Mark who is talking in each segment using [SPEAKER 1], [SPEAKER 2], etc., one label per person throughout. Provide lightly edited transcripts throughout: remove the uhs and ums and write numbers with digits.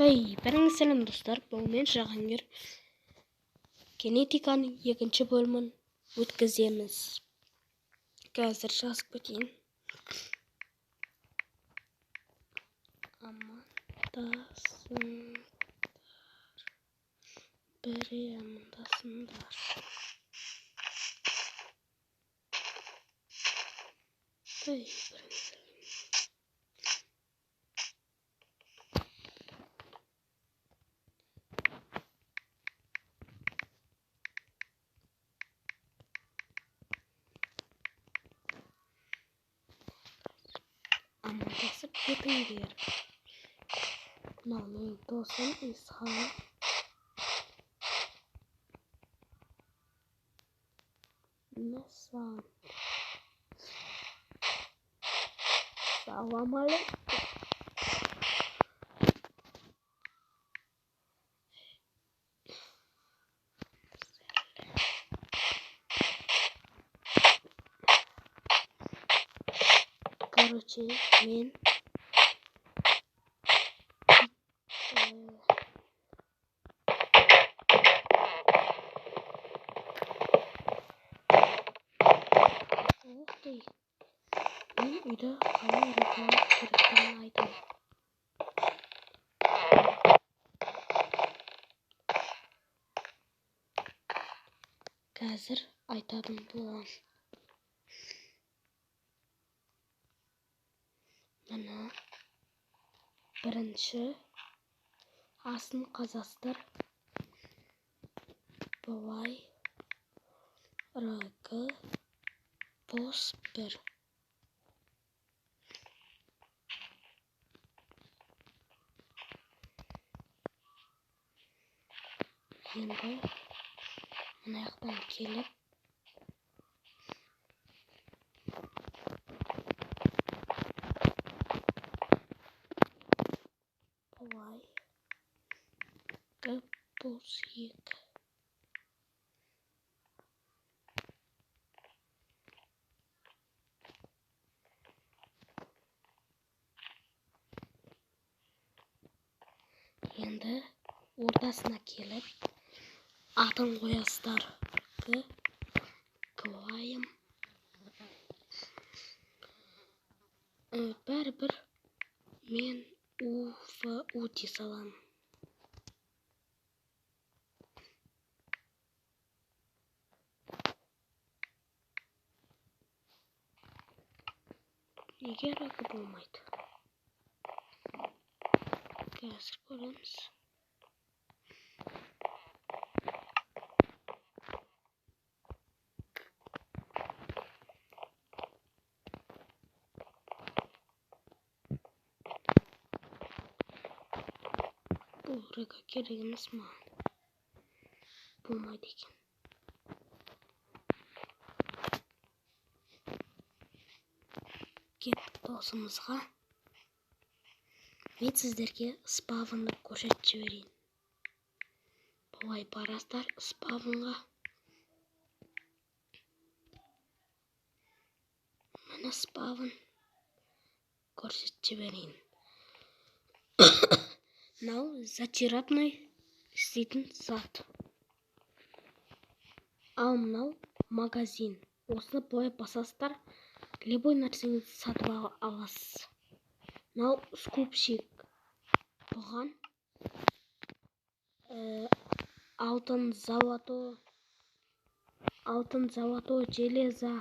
[SPEAKER 1] Бәріңіз сәлем достар, бұл мен Жахангер. Генетиканың екінші бөлімін өткіземіз. Қазір жазып кетейін. Амандасыңдар. Бірі амандасыңдар. Amandasып кетіңдер. Мынау менің досым Исхан. Мессан. Салам алейкум. Короче, мен мен үйде қалай рухланып керектігін айтамын. Қазір айтадым болған. Мына бірінші асын қазастыр. Бұлай рагы бос бір. Енді мына жақтан келіп бұлай бос екі. Енді ортасына келіп атын қоясыздар. Қойым. Бәрібір мен У дей саламын. Неге рагы болмайды? Қазір көреміз. Бұл рага керек емес маған. Болмайды екен. Кеттік досымызға. Мен сіздерге спавнды көрсетіп жіберейін. Бұлай барасыздар спавнға. Мына спавн көрсетіп жіберейін. Мынау зачаровный істейтін зат. Ал мынау магазин. Осыны былай басасыздар, любой нәрсеңізді сатып аласыз. Мынау скупщик. Бұған алтын золото, железо.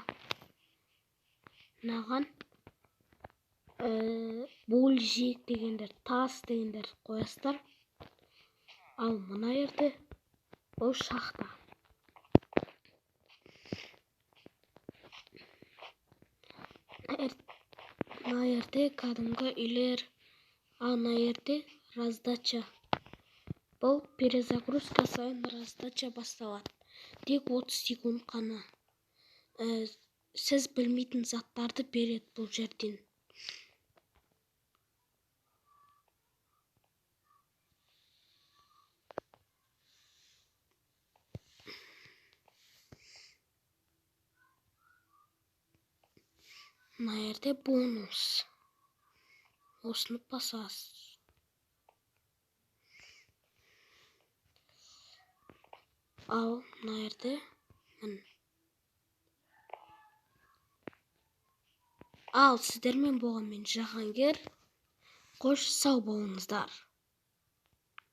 [SPEAKER 1] Мынаған бульжик дегендер, тас дегендер қоясыздар. Ал мына жерде ол шахта. Мына жерде кәдімгі үйлер, ана жерде раздача. Бұл перезагрузка сайын раздача басталады. Тек 30 секунд қана. Сіз білмейтін заттарды береді бұл жерден. Мына жерде бонус. Осыны басасыз. Ал мына жерде мін. Ал сіздермен болған мен Жахангер. Қош сау болыңыздар.